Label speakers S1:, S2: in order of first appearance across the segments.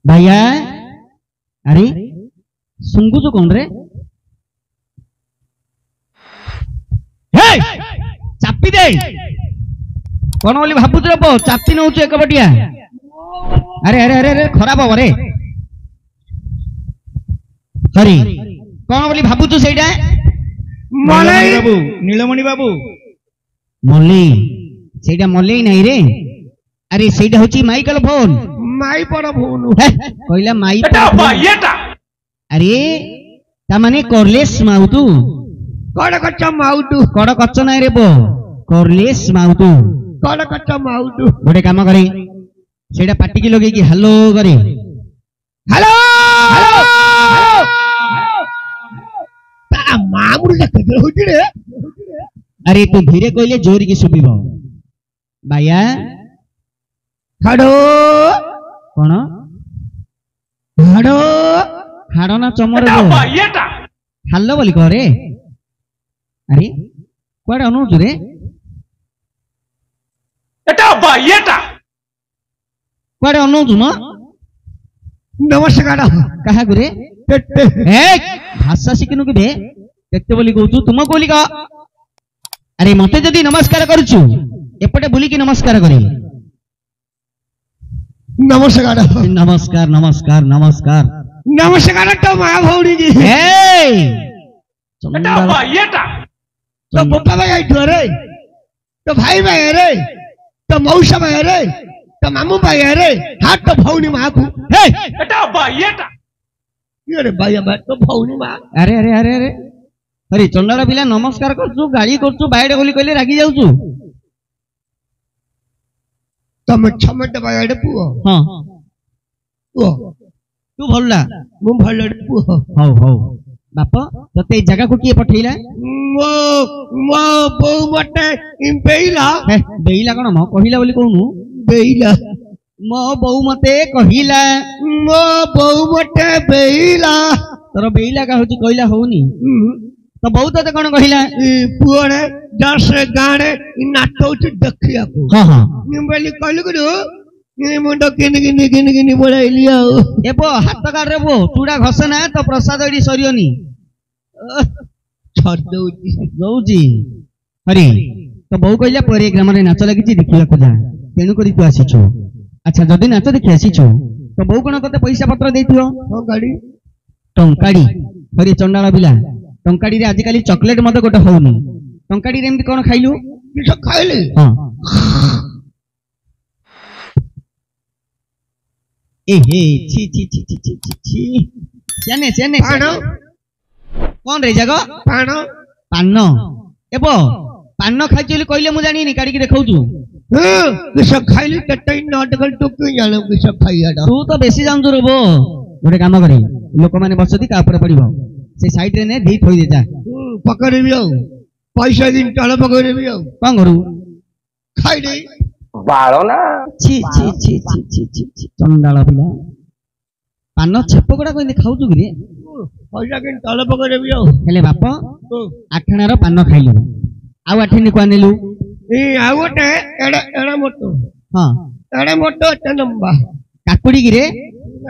S1: भाइया अरे सुंगुचु कौन रे चापी दे कौन बोली भावुच चापी नौ एक बटिया अरे अरे अरे अरे खराब हम रे हरी कौन बोली भावुच से
S2: बाबू नीलमणि बाबू
S1: मल्ली से मल्ली नहीं रे अरे से हूँ माइकल फोन
S2: माई पड़ फोन
S1: कहला माई अरे तामाने करलेस माउतु
S2: कड़कच्चा माउटू
S1: कड़ कच्च ना रे पो करलेस माउतु
S2: कड़कच्चा माउटू
S1: गोटे काम करे सेटा पाटी की लगे कि हेलो करे हेलो
S2: मामुड़ रे
S1: अरे तू धीरे कहले जोर की सुबिब भाइया
S2: हाडो
S1: कौन
S2: हाडो
S1: हाड़ ना चमर हाल बोली कह रे अरे कड़े अनुचु रे कड़े अनुचु न
S2: नमस्कार
S1: कहा गुरे भाषा शिखनु कि केते बोली कहू तुम बोली कह अरे मते जदि नमस्कार करूचु एपटे बुलिकी नमस्कार करी
S2: नमस्कार
S1: नमस्कार नमस्कार नमस्कार
S2: नमस्कार तो माँ भौरी जी तो पप्पा भाई आई रे तो भाई भाई रे तो मौसा भाई रे तो मामू भाई रे हाथ तो भौनी माँ को ये रे भाई तो भौनी माँ
S1: अरे अरे अरे अरे अरे चंडाला पिला नमस्कार करछु गाड़ी करछु बाइडे बोली कहले रागी जाउछु
S2: तम छमट बाइडे पुओ
S1: हां
S2: पुओ
S1: तू भल्ला
S2: मु भल्ला पुओ
S1: हौ हौ बाप तते जगह को किए पठैला
S2: मो मो बौ मटे बेइला
S1: बेइला कोन म कहिला बोली कहनु
S2: बेइला
S1: मो बौ मते कहिला
S2: मो बौ मटे बेइला
S1: तोर बेइला का होची कहिला होनी तो बहुत तो कौन कहिला
S2: पुअरे दस गाणे नाटौच देखिया को
S1: हां हां
S2: निम्बली कहलु गुरु नि मुंडो किन बोलाइली आ
S1: एबो हाथ काट रे बो चूड़ा घसना तो प्रसाद एडी सरियोनी
S2: छड दउची
S1: दउची हरि तो बहु कहिला प्रोग्राम रे नाच लागिची देखिया को जा तेनु करी तू आसीछु अच्छा जदी नाच देखि आसीछु तो बहु कोन तते पैसा पत्र देथियो
S2: हां गाड़ी
S1: टंकाडी हरि चंडाला बिला टंकाडी रे आजिकाली चॉकलेट मते गोटे होउनी टंकाडी रे एमती कोन खाइलु
S2: किछ खाइले
S1: हां ए हे छी छी छी छी छी छी जाने जाने
S2: पानो
S1: कोन रे जगो
S2: पानो
S1: पानो एबो पानो खाइचली कहले मु जानी नि काडी के देखाउछु
S2: किछ खाइले ततै नाटकल टोक जानो किछ खाइयाडा
S1: तू तो बेसी जानजु रबो गोटे काम करी लोक माने बसती का ऊपर पड़िबो से साइड रे ने दी थोई दे जा
S2: पकड़े भी आओ पैसा दिन तले पकड़े भी आओ
S1: कोन करू
S2: खाइ दे
S3: बाळो ना
S1: छी छी छी छी छी छी चंडाला पिला पान छेपगडा कइले खाउछु कि रे
S2: पैसा दिन तले पकड़े भी आओ
S1: हेले बाप आठणार पान खाइलु आ आठनी को आनेलु
S2: ए आवटे एडा एडा मोटो
S1: हां
S2: एडा मोटो ते नंबा
S1: काकुडी कि रे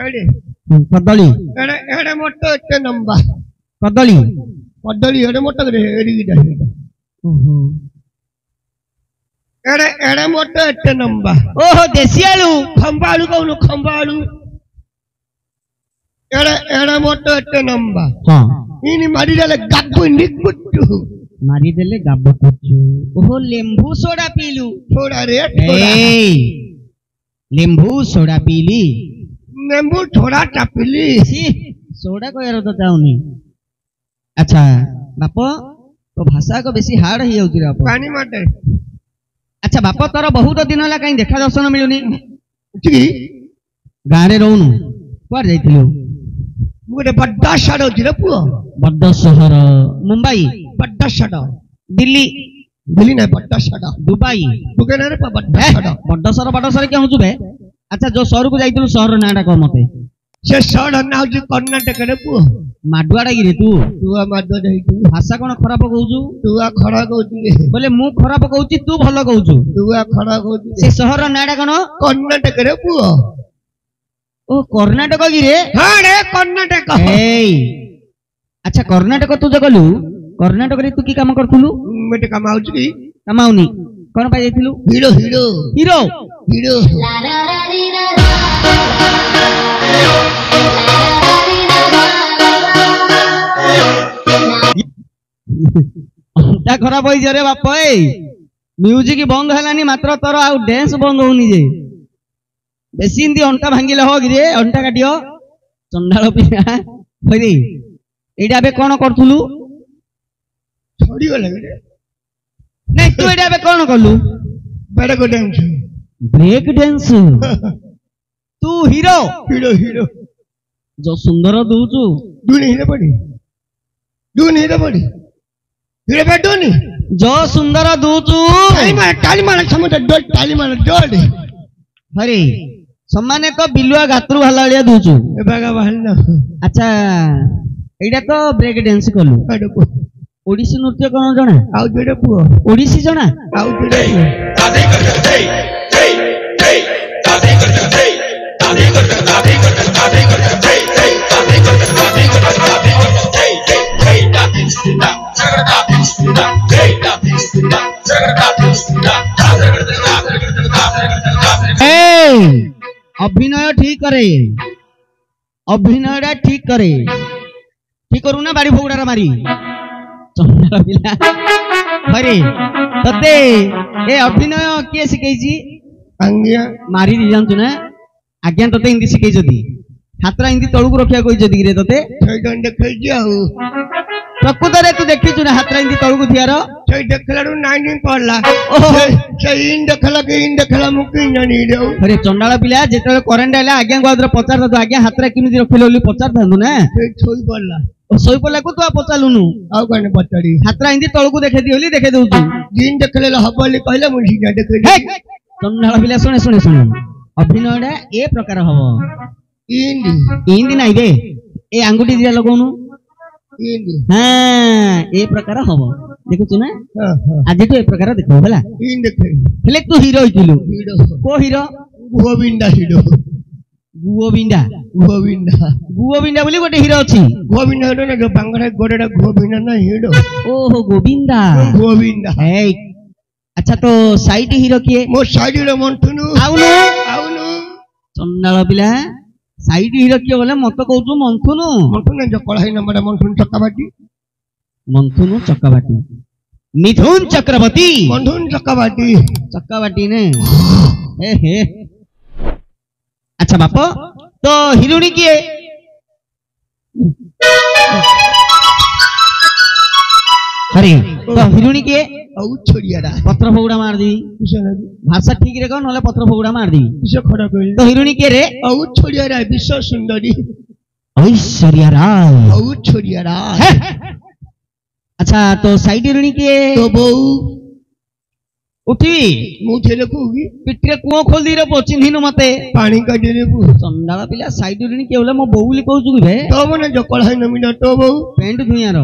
S2: आडे
S1: कदली
S2: एडा एडा मोटो ते नंबा
S1: कदली
S2: कदली एडा मोटो रे एडी गिटा
S1: ओहो
S2: एडा एडा मोटो ते नंबा
S1: ओहो देसी आलू
S2: खंबालू कहनु खंबालू एडा एडा मोटो ते नंबा
S1: हां
S2: इनी मारी डाले गब्बु निकुट्टू
S1: मारी देले गाब्बो कुचु ओहो लेंबू सोडा पीलू
S2: थोड़ा रे थोड़ा
S1: लेंबू सोडा पीली
S2: नींबू थोड़ा चापली
S1: सोडा को यार तो जाउनी अच्छा बाप तो भाषा को बेसी हार्ड ही होउची रे
S2: पानी माटे
S1: अच्छा बाप तोर बहुत दिन होला काई देखा दर्शन मिलुनी
S2: ठीक
S1: गाँ रे रहनु पर जाइथिलु
S2: मोरे बड्डा शहर होची रे पुओ
S1: बड्डा शहर मुंबई
S2: बड्डा शहर
S1: दिल्ली
S2: दिल्ली नहीं बड्डा शहर
S1: दुबई
S2: बुकेना रे बड्डा शहर
S1: बड्डा शहर क्या होचु बे अच्छा जो शहर को जाइथिलु शहर नाडा को मते
S2: से शहर ना होची कर्नाटक रे पुओ
S1: माडुआडा गिरे तू
S2: तुआ माडुआ देइतु
S1: भाषा कोन खराब कहउचु
S2: तुआ खरा कहउची
S1: बोले मु खराब कहउची तू भलो कहउचु
S2: तुआ खरा कहउची
S1: से शहर नाडा कोन
S2: कर्नाटक रे पुओ
S1: ओ कर्णाटक कि रे
S2: हाँ रे कर्णाटक
S1: एई अच्छा कर्णाटक तू जो गलु कर्णाटक रे तू की काम करथुलु
S2: मेटे काम आउछ की
S1: कमाउनी कोन पाई जाइथिलु
S2: हीरो हीरो
S1: हीरो
S2: हीरो
S1: अंटा खराब होई जरे बाप ए म्यूजिक बंद हलानी मात्र तोर आ डांस बंद होनी जे बेसी इंदी अंटा भांगिले हो गिरे अंटा काटियो चंडाळ पिया होई एडा बे कोन करथुलु
S2: छोड़ी गले
S1: नहीं तू एडा बे कोन करलु
S2: बड़ा को डांस
S1: ब्रेक डांस तू हीरो
S2: हीरो हीरो
S1: जो सुंदर दूचु
S2: दूनी हीरो पड़ी हीरो पे दूनी
S1: जो सुंदर दूचु
S2: ताली मार समुद्र डोल ताली मार डोल
S1: हरे सम्माने तो बिलुआ गात्रु हला लिया दूचु
S2: ए बागा बहल ना
S1: अच्छा एडा तो ब्रेक डांस करलु
S2: आडको
S1: ओडिसी नृत्य कोन जणा
S2: आउ जोडे पुओ
S1: ओडिसी जणा
S2: आउ जोडे
S3: दादी कर दे दे दे दादी कर दे दादी कर दे दादी कर दे दादी कर दे दे दादी कर दे दादी कर दे दादी कर दे दे दे दादी सुना जगह दादी सुना दे दादी सुना जगह दादी सुना दादी कर दे दादी कर दे दादी कर दे दादी
S1: ए अभिनय ठीक करे अभिनयटा ठीक करे ठीक करू ना बाड़ी फोगड़ा मारी चंडाळ पिला हरे तते ए अभिनय के सिकेजी
S2: अंगिया
S1: मारी दी जानतु ना आज्ञा तते हिंदी सिकेई जदी छात्रा हिंदी तळुक रखिया कहि जदी रे तते
S2: छै दंड खेल जाऊ
S1: प्रकृत रे तू देखिचु ना छात्रा हिंदी तळुक थियार
S2: छै देखलाडू नाइनिंग पड़ला
S1: ओहो।
S2: छै इन देखला मुकी जानी देऊ
S1: अरे चंडाळ पिला जेतले करेंट आला आज्ञा गोदर पचार दो आज्ञा हातरा किमिति रखिलो ओली पचार थांदु ना
S2: छै छोई पड़ला
S1: सोई पला को तू पचालुनु
S2: आउ कने पचाड़ी
S1: छात्रा हिंदी तळुक देखे दी ओली देखे दउचु
S2: दिन देखले हबली कहले मुझी जा देखे
S1: हे चंडाळ पिला सुने सुने सुने अभिनयटा ए प्रकार हबो
S2: इंदी
S1: हिंदी नाही रे ए आंगुठी दिया लगौनु
S2: इंदी
S1: हां ए प्रकार हबो देखुचु ना
S2: हां हां
S1: आज तो ए प्रकार देखो हला
S2: इन देखे
S1: हेले तू हीरो हिथिलु
S2: हीरो
S1: को हीरो
S2: गोविंदा हीरो
S1: गोविंदा गोविंदा बोली गोटे हीरो अछि
S2: गोविंदा हीरो ना जो बांगरा गोडेडा गोविंदा ना हीरो
S1: ओहो गोविंदा
S2: गोविंदा
S1: ए अच्छा तो साइड हीरो किए
S2: मो साइड रे मंथुनु
S1: आउनु
S2: आउनु
S1: चंडाळ पिला साइड हीरो किए बोले मत कहू मंथुनु
S2: मंथुनु जो कळाई नंबर मंथुनु चक्काबाटी
S1: मंथुनु चक्काबाटी मिथुन चक्रवर्ती
S2: मंथुनु चक्काबाटी
S1: चक्काबाटी ने हे अच्छा बापो तो हिरोनी किए अरे तो हिरोनी किए
S2: औ छोड़ियारा
S1: पत्र फोगड़ा मार दी
S2: किसे ना
S1: भाषा ठीक रे कौन नले पत्र फोगड़ा मार दी
S2: किसे खड़ा कइले
S1: तो हिरोनी किए रे
S2: औ छोड़ियारा विश्व सुंदरी
S1: ऐश्वर्या राय
S2: औ छोड़ियारा
S1: है? अच्छा तो साइड हिरोनी किए
S2: तो बहू
S1: उठी
S2: मु थेले कोगी
S1: पिटरे कुओ खोल दी रे चिन्हिनु मते
S2: पानी का देले बु
S1: चंडाळ पिला साइड हिरोनी किए बोले मो बोउली कहू कि बे
S2: तो मने जो कळाई नमिना तो बहू
S1: पेंट धुइयार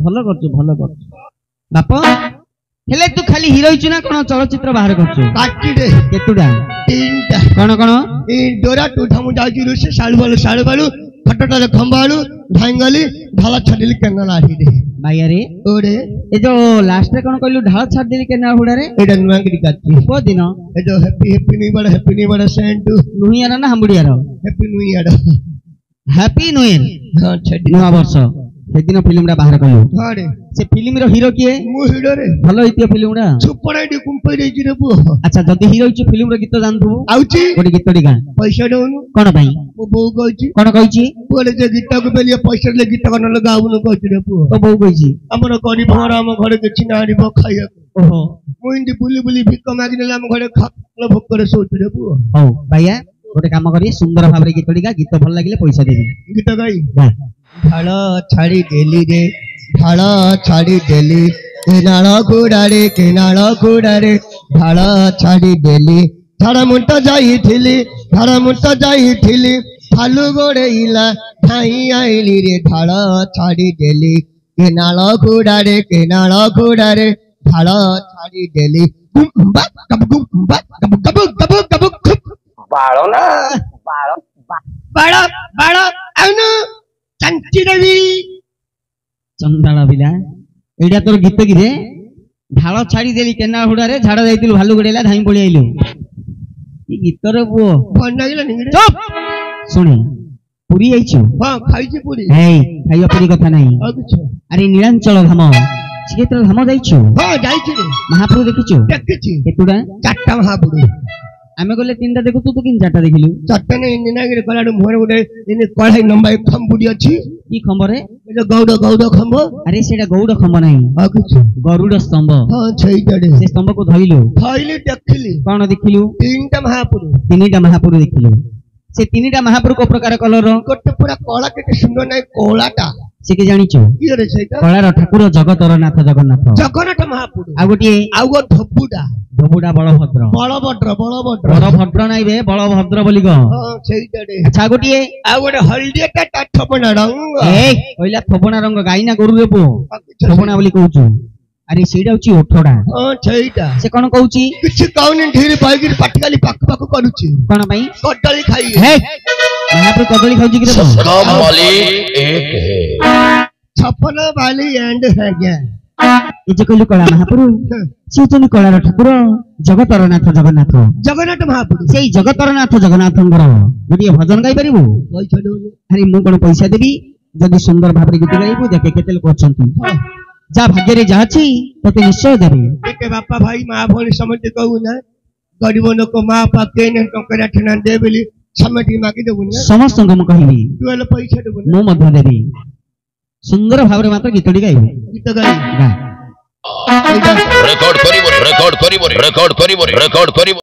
S1: भलो करछु बाप हेले तू खाली हिरो हिचु ना कोन चलचित्र बाहर करछु
S2: काटी दे
S1: केतुडा
S2: तीनटा
S1: कोन कोन
S2: ए डोरा टूठा मु जाउची रुसे साळू बालू फटटाले खंबालू धांगली ढाला छडिली केना लाठी दे
S1: भाई रे
S2: ओरे
S1: ए जो लास्ट रे कोन कहलु ढाल छाड़ देली केना हुडा रे
S2: एडा नुआंगडी काची
S1: को दिन
S2: ए जो हैप्पी न्यू ईयर सेंट
S1: नुहियार ना हम्बुडियार
S2: happy new year
S1: happy new year
S2: हां छडी
S1: नवा वर्ष सेदिन फिल्म रा बाहर कलु
S2: हां रे
S1: से फिल्म रो हीरो किए
S2: मु हीरो रे
S1: भलो हितियो फिल्म रा
S2: सुपर आईडी कुंपई रे जिरे बु
S1: अच्छा जदी हीरो हिचु फिल्म रो गीत जानथु
S2: आउची
S1: गोटे गीत गा
S2: पैसा देउनु
S1: कोन भाई
S2: मो बहू कहची
S1: कोन कहिची
S2: बोले जे गीत को बेलिए पैसा ले गीत को न लगाउनु कहची रे बु
S1: तो बहु कहिची
S2: हमर गरीब घर हम घरे के छिना आनिबो खाइया
S1: ओहो
S2: मु इंदी बुली बुली भिक मागि नेला हम घरे खालो भोग करे सोच रे बु
S1: हौ भैया गोटे काम करी सुंदर भाबरे गीत गा गीत भल लागिले पैसा देबी
S2: गीत गाई
S1: गा
S2: ढाल छाड़ी देली रे ढाल छाड़ी देली केनाल गुड़ारे ढाल छाड़ी देली झाड़ मुंट जाइथिली फालू गोड़ेइला ठाई आइली रे ढाल छाड़ी देली केनाल गुड़ारे ढाल छाड़ी देली गुम्बा गब गुम्बा गब गब गब गब
S3: बाळो ना बाळो
S2: ବାଳ ବାଳ ଆଉନ ଶାନ୍ତି ଦେବୀ
S1: ଚଣ୍ଡାଳ ପିଲା ଏଇଟା ତୋର ଗୀତ କି ରେ? ଢାଳ ଛାଡିଦେଲି କେନାଳ ହୁଡାରେ, ଝାଡା ଯାଇଥିଲୁ ଭାଲୁ ଗୋଡେଇଲା ଧାଇଁ ପଳେଇ ଆଇଲୁ। କି ଗୀତରେ ପୁଅ?
S2: ଭଲ ଲାଗିଲାନି
S1: ଚୁପ୍ ଶୁଣେ, ପୁରୀ ଯାଇଛୁ?
S2: ହଁ ଖାଇଛି ପୁରୀ।
S1: ଏଇ ଖାଇବା ପୁରୀ କଥା ନାହିଁ,
S2: ଆଉ କିଛି
S1: ଆରେ ନୀଳାଞ୍ଚଳ ଧାମ, ଶ୍ରୀକ୍ଷେତ୍ର ଧାମ ଯାଇଛୁ?
S2: ହଁ ଯାଇଛି ରେ,
S1: ମହାପ୍ରଭୁ ଦେଖିଛୁ?
S2: ଦେଖିଛି
S1: କେତୁଟା?
S2: 4ଟା ମହାପୁରୁ।
S1: ଆମେ ଗଲେ 3ଟା ଦେଖୁ, ତୁ କେମିତି 4ଟା ଦେଖିଲୁ?
S2: 4ଟା ନେଇ ନିନାଗିରି କଲାଡୁ ମୁହଁରେ ଗୋଟେ କଢାଇ ଲମ୍ବା ଖମ୍ବୁଡି ଅଛି।
S1: କି ଖମ୍ବରେ?
S2: ଗୌଡ ଗୌଡ ଖମ୍ବ।
S1: ଆରେ ସେଇଟା ଗୌଡ ଖମ୍ବ ନାହିଁ,
S2: ଆଉ କିଛି
S1: ଗରୁଡ ସ୍ତମ୍ଭ।
S2: ହଁ ସେଇଟାରେ।
S1: ସେ ସ୍ତମ୍ଭକୁ ଧଇଲୁ?
S2: ଧଇଲି ଦେଖିଲି।
S1: କଣ ଦେଖିଲୁ?
S2: 3ଟା ମହାପୁରୁ।
S1: 3ଟା ମହାପୁରୁ ଦେଖିଲୁ। ସେ 3ଟା ମହାପୁରୁ କୋଉ ପ୍ରକାର କଲର?
S2: ଗୋଟେ ପୁରା କଳା, କେତେ ସୁନ୍ଦର ନାହିଁ କଳାଟା।
S1: ସେ କି ଜାଣିଛୁ?
S2: କିଏ ରେ ସେଇଟା?
S1: କଳାର ଠାକୁର ଜଗତର ନାଥ ଜଗନ୍ନାଥ।
S2: ଜଗନ୍ନାଥ ମହାପୁରୁ।
S1: ଆଉ ଗୋଟିଏ?
S2: ଆଉ ଗୋଟେ ଧବୁଡା।
S1: ଧବୁଡା ବଳଭଦ୍ର।
S2: ବଳଭଦ୍ର ବଳଭଦ୍ର।
S1: ବଳଭଦ୍ର ନାଇଁ ବେ, ବଳଭଦ୍ର ବୋଲି କହ।
S2: ହଁ ସେଇଟାରେ।
S1: ଆଚ୍ଛା ଆଉ ଗୋଟିଏ?
S2: ଆଉ ଗୋଟେ ହଳଦିଆଟା ତା ଥପଣା ରଙ୍ଗ।
S1: ଏଇ କହିଲା ଥୋବଣା ରଙ୍ଗ, ଗାଈ ନା ଗରୁ ରେ ପୁଅ? ଥୋବଣା ବୋଲି କହୁଛୁ? ଆରେ ସେଇଟା ହଉଛି ଓଠଡା।
S2: ହଁ ସେଇଟା।
S1: ସେ କଣ କହୁଛି?
S2: କିଛି କହୁନି, ଢିରି ପାଇକିରି ପାଟିକାଲି ପାଖ ପାଖ କରୁଛି।
S1: କଣ ପାଇଁ?
S2: କଦଳୀ ଖାଇ।
S1: ମହାପ୍ରଭୁ କଦଳୀ ଖାଉଛି କି ରେ?
S2: ଛପନ ବାଲି ଏଣ୍ଡ ଆଜ୍ଞା।
S1: ଏ ଯେ କହିଲୁ କଳା ମହାପ୍ରଭୁ, ସେ ହଉଛନ୍ତି କଳାର ଠାକୁର ଜଗତର ନାଥ ଜଗନ୍ନାଥ।
S2: ଜଗନ୍ନାଥ ମହାପୁରୁ।
S1: ସେଇ ଜଗତର ନାଥ ଜଗନ୍ନାଥଙ୍କର ଗୋଟିଏ ଭଜନ ଗାଇପାରିବୁ?
S2: ପଇସା ଦଉନି।
S1: ଆରେ ମୁଁ କଣ ପଇସା ଦେବି? ଯଦି ସୁନ୍ଦର ଭାବରେ ଗୀତ ଗାଇବୁ, ଦେଖେ କେତେ ଲୋକ ଅଛନ୍ତି, ଯାହା ଭାଗ୍ୟରେ ଯାହା ଅଛି ତତେ ନିଶ୍ଚୟ ଦେବେ।
S2: କେତେ ବାପା ଭାଇ ମା ଭଉଣୀ ସମସ୍ତେ କହୁ ନା, ଗରିବ ଲୋକ ମା ବାପା କେହି ଟଙ୍କା ଠିଣା ଦେ ବୋଲି ସମସ୍ତେ ମାଗିଦେବୁ ନା।
S1: ସମସ୍ତଙ୍କୁ ମୁଁ କହିବି,
S2: ତୁ ହେଲେ ପଇସା ଦେବୁ ନା।
S1: ମୁଁ ମଧ୍ୟ ଦେବି। ସୁନ୍ଦର ଭାବରେ ମାତ୍ର ଗୀତଟି ଗାଇବୁ।
S2: ଗୀତ ଗାଇ
S1: ଗା।
S3: ରେକର୍ଡ କରିବ